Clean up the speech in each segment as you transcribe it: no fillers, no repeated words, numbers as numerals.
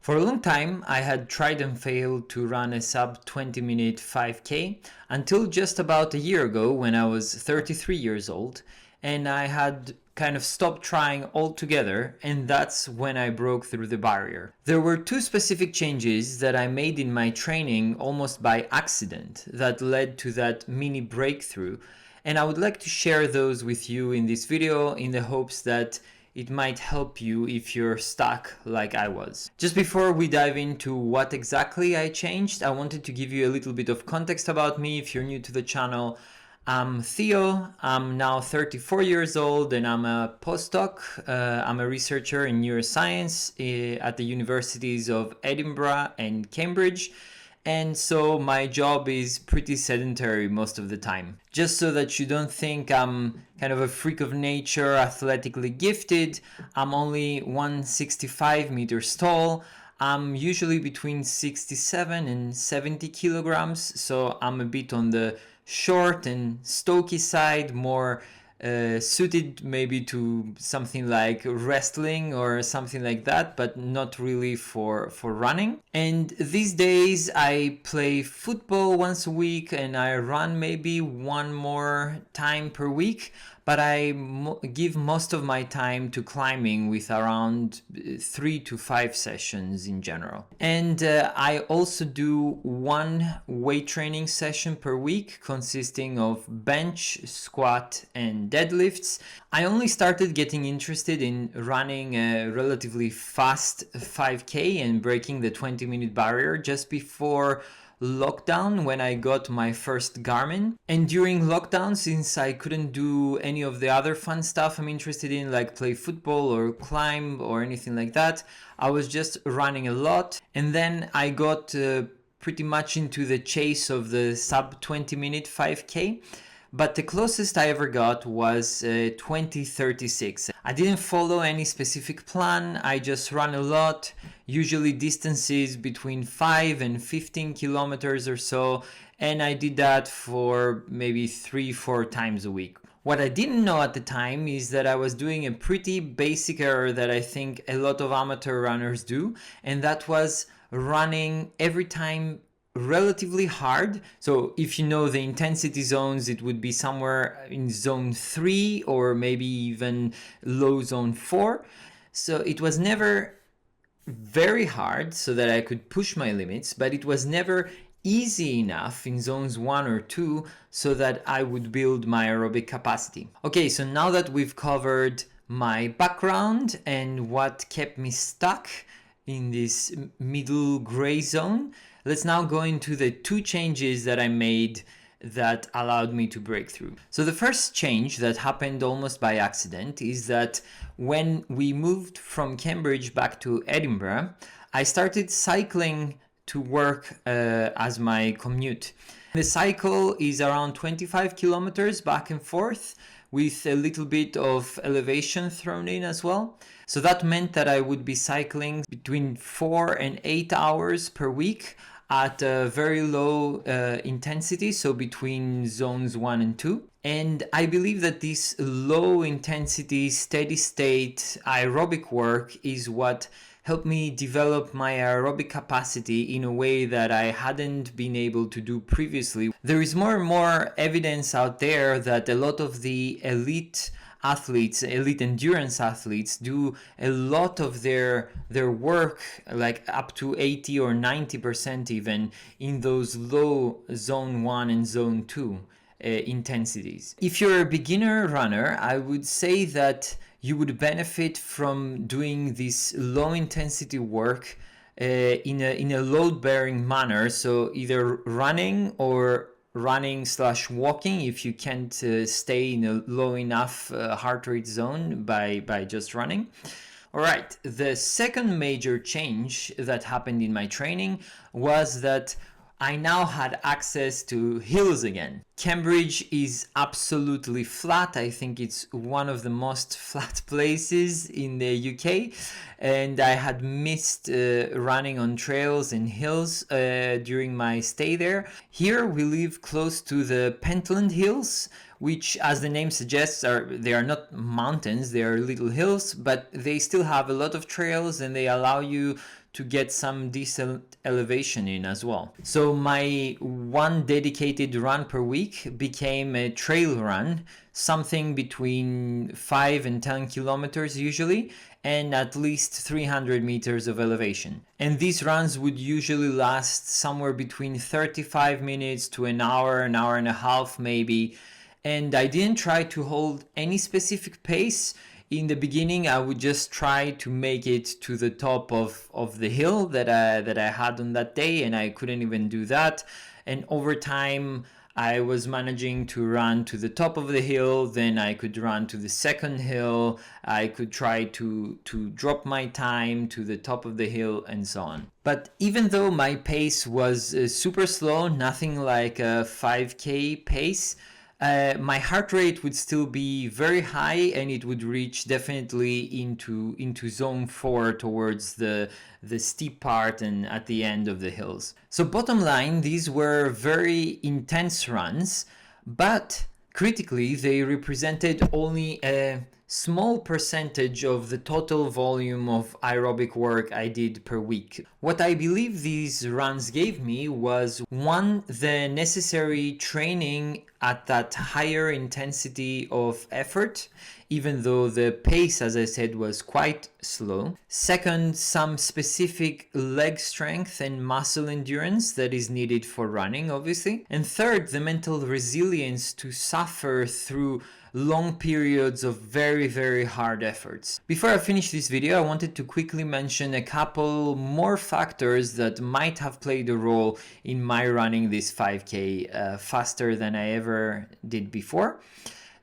For a long time, I had tried and failed to run a sub 20-minute 5K until just about a year ago when I was 33 years old, and I had kind of stopped trying altogether, and that's when I broke through the barrier. There were two specific changes that I made in my training almost by accident that led to that mini breakthrough, and I would like to share those with you in this video in the hopes that it might help you if you're stuck like I was. Just before we dive into what exactly I changed, I wanted to give you a little bit of context about me if you're new to the channel. I'm Theo, I'm now 34 years old and I'm a postdoc. I'm a researcher in neuroscience at the universities of Edinburgh and Cambridge. And so my job is pretty sedentary most of the time. Just so that you don't think I'm kind of a freak of nature, athletically gifted, I'm only 165 meters tall. I'm usually between 67 and 70 kilograms, so I'm a bit on the short and stocky side, more suited maybe to something like wrestling or something like that, but not really for running. And these days I play football once a week and I run maybe one more time per week, but I give most of my time to climbing with around 3 to 5 sessions in general. And I also do one weight training session per week consisting of bench, squat and deadlifts. I only started getting interested in running a relatively fast 5K and breaking the 20-minute barrier just before lockdown when I got my first Garmin. And during lockdown, since I couldn't do any of the other fun stuff I'm interested in, like play football or climb or anything like that, I was just running a lot. And then I got pretty much into the chase of the sub 20-minute 5K. But the closest I ever got was 2036. I didn't follow any specific plan, I just ran a lot, usually distances between 5 and 15 kilometers or so, and I did that for maybe 3-4 times a week. What I didn't know at the time is that I was doing a pretty basic error that I think a lot of amateur runners do, and that was running every time relatively hard. So if you know the intensity zones, it would be somewhere in zone 3 or maybe even low zone 4. So it was never very hard so that I could push my limits, but it was never easy enough in zones 1 or 2 so that I would build my aerobic capacity. Okay, so now that we've covered my background and what kept me stuck in this middle gray zone, let's now go into the two changes that I made that allowed me to break through. So the first change that happened almost by accident is that when we moved from Cambridge back to Edinburgh, I started cycling to work as my commute. The cycle is around 25 kilometers back and forth with a little bit of elevation thrown in as well. So that meant that I would be cycling between 4 and 8 hours per week at a very low intensity, so between zones 1 and 2. And I believe that this low intensity, steady state aerobic work is what helped me develop my aerobic capacity in a way that I hadn't been able to do previously. There is more and more evidence out there that a lot of the elite athletes, elite endurance athletes, do a lot of their work, like up to 80 or 90% even, in those low zone 1 and zone 2 intensities. If you're a beginner runner, I would say that you would benefit from doing this low intensity work in a load bearing manner. So either running or running/walking if you can't stay in a low enough heart rate zone by just running. All right, the second major change that happened in my training was that I now had access to hills again. Cambridge is absolutely flat. I think it's one of the most flat places in the UK, and I had missed running on trails and hills during my stay there. Here we live close to the Pentland Hills, which, as the name suggests, they are not mountains, they are little hills, but they still have a lot of trails and they allow you to get some decent elevation in as well. So my one dedicated run per week became a trail run, something between 5 and 10 kilometers usually, and at least 300 meters of elevation. And these runs would usually last somewhere between 35 minutes to an hour and a half maybe. And I didn't try to hold any specific pace. In the beginning, I would just try to make it to the top of the hill that I had on that day, and I couldn't even do that. And over time, I was managing to run to the top of the hill, then I could run to the second hill, I could try to drop my time to the top of the hill, and so on. But even though my pace was super slow, nothing like a 5K pace, my heart rate would still be very high, and it would reach definitely into zone 4 towards the steep part and at the end of the hills. So bottom line, these were very intense runs, but critically they represented only a small percentage of the total volume of aerobic work I did per week. What I believe these runs gave me was, one, the necessary training at that higher intensity of effort, even though the pace, as I said, was quite slow. Second, some specific leg strength and muscle endurance that is needed for running, obviously. And third, the mental resilience to suffer through long periods of very, very hard efforts. Before I finish this video, I wanted to quickly mention a couple more factors that might have played a role in my running this 5K faster than I ever did before.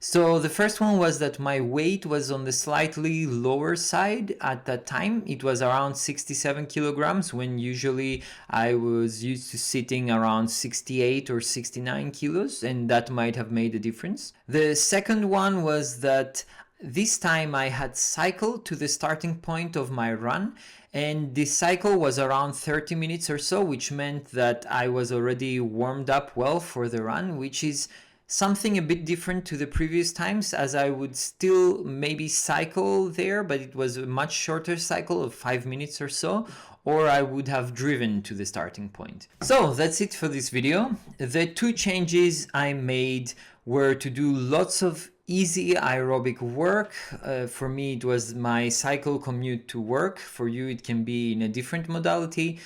So the first one was that my weight was on the slightly lower side at that time. It was around 67 kilograms when usually I was used to sitting around 68 or 69 kilos, and that might have made a difference. The second one was that this time I had cycled to the starting point of my run, and this cycle was around 30 minutes or so, which meant that I was already warmed up well for the run, which is something a bit different to the previous times, as I would still maybe cycle there, but it was a much shorter cycle of 5 minutes or so, or I would have driven to the starting point. So that's it for this video. The two changes I made were to do lots of easy aerobic work. For me, it was my cycle commute to work. For you, it can be in a different modality,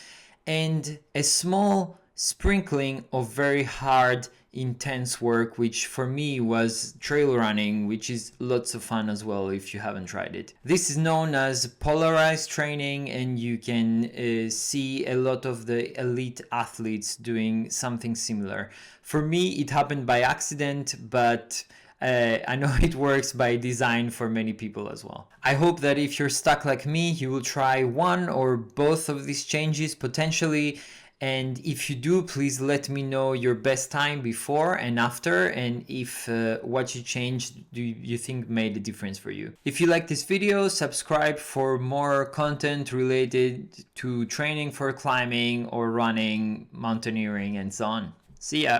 and a small sprinkling of very hard, intense work, which for me was trail running, which is lots of fun as well if you haven't tried it. This is known as polarized training, and you can see a lot of the elite athletes doing something similar. For me, it happened by accident, but I know it works by design for many people as well. I hope that if you're stuck like me, you will try one or both of these changes potentially. And if you do, please let me know your best time before and after, and if what you changed do you think made a difference for you. If you like this video, subscribe for more content related to training for climbing or running, mountaineering, and so on. See ya!